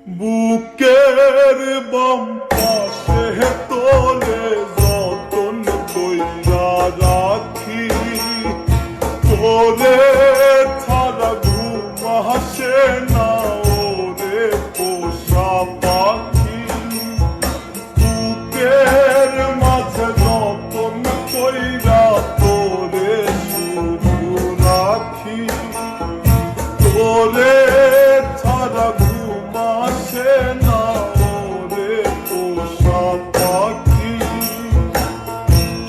বুকের বাম পাশে তোরে যতন কইরা রাখি, তোরে ছাড়া ঘুম আসে না ওরে পোষা পাখি। বুকের মাঝে যতন কইরা তোরে শুধু রাখি, তোরে ছাড়া আসে না ওরে পোষা পাখি।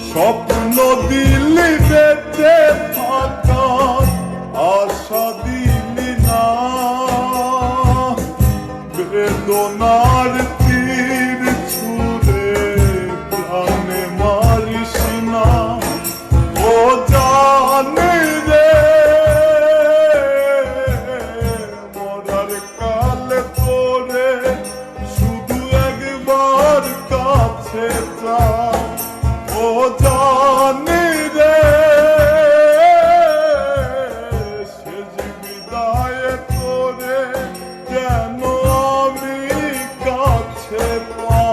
স্বপ্ন দিলি বেঁচে থাকার আশা দিলি না, বেদনার তীর ছুঁড়ে প্রাণে মারিস না। ও জানি রে মরার কালে তোরে শুধু একবার কাছে যা। ও জানি রে শেষ বিদায়ে তোরে যেন আমি কাছে পাই।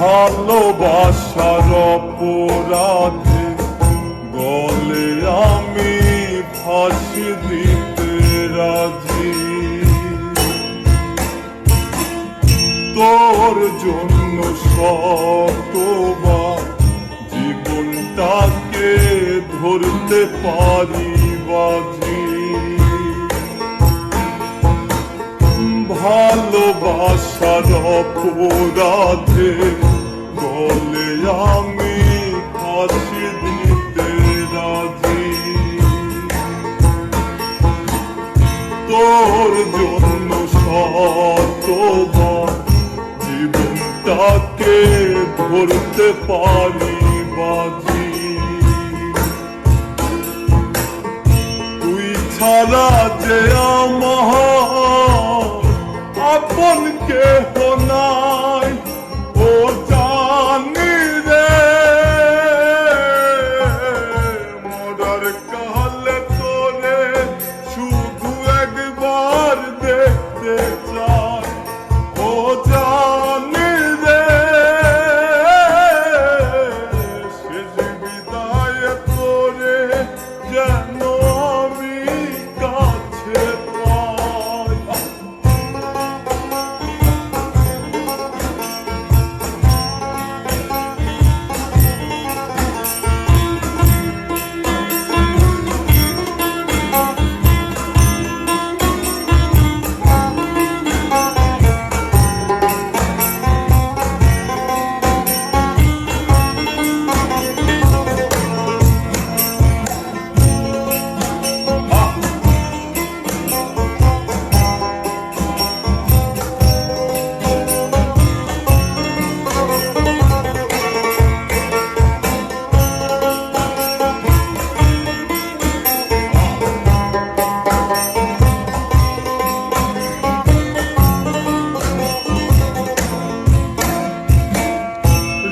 ভালোবাসার অপরাধে গলে আমি ফাঁসি দিতে রাজি, তোর জন্য শতবার জীবনটাকে ধরতে পারি বাজি। ভালোবাসার অপরাধে গলে আমি ফাঁসি দিতে রাজি, তোর জন্য শতবার জীবনটাকে ধরতে পারি বাজি। তুই ছাড়া যে আমার আপন কেহ নাই, ও জানি রে মরার কালে তোরে শুধু একবার দেখতে চাই। ও জানি রে শেষ বিদায়ে তোরে যেন আমি কাছে পাই।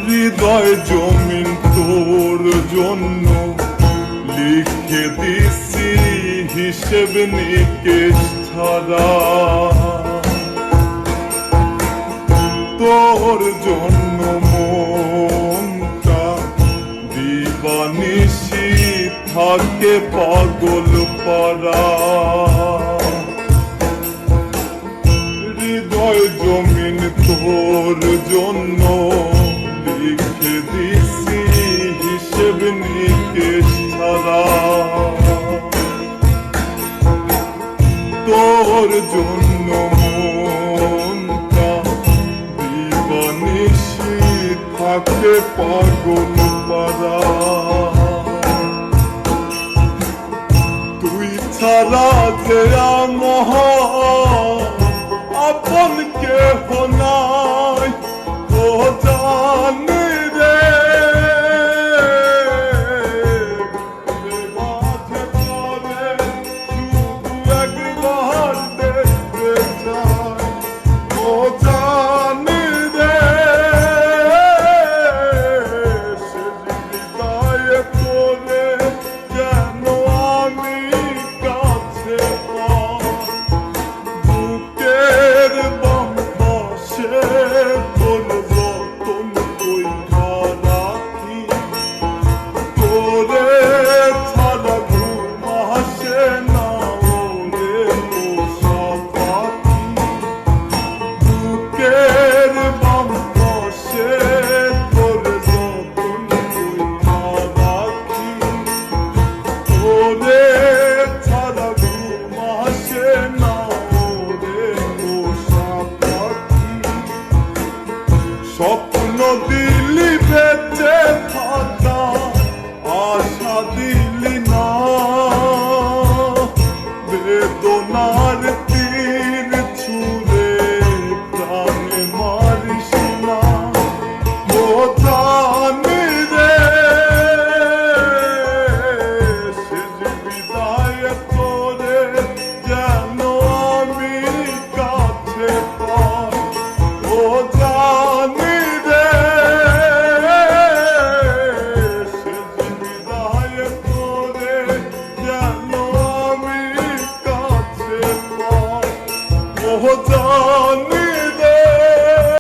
হৃদয় জমিন তোর জন্য লিখে দিছি হিসেব নিকেশ ছাড়া, তোর জন্য মনটা দিবানিশি থাকে পাগল পারা। হৃদয় জমিন তোর জন্য লিখে দিছি হিসেব নিকেশ ছাড়া, তোর জন্য মনটা কাছে পাগল পারা তুই ছাড়া যে আমার আপন কেহ নাই ও জানি রে মাঝে পরে শুধু একবার দেখতে চাই ও জানি রে সে হৃদয়ে পড়ে যেন আমি কাছে পাই বুকের বাম পাশে তোর যতন কইরা রাখি তোরে ছাড়া ঘুম আসে না ওরে পোষা পাখি বুকের বাম পাশে তোর যতন কইরা রাখি তোরে ছাড়া ঘুম আসে না ওরে পোষা পাখি স্বপ্ন দিলি বেঁচে থাকা আশা দিলি না বেদনার তীর ছুঁড়ে প্রাণে মারিস না ও জানি রে শেষ বিদায় তোরে যেন আমি কাছে পাই ও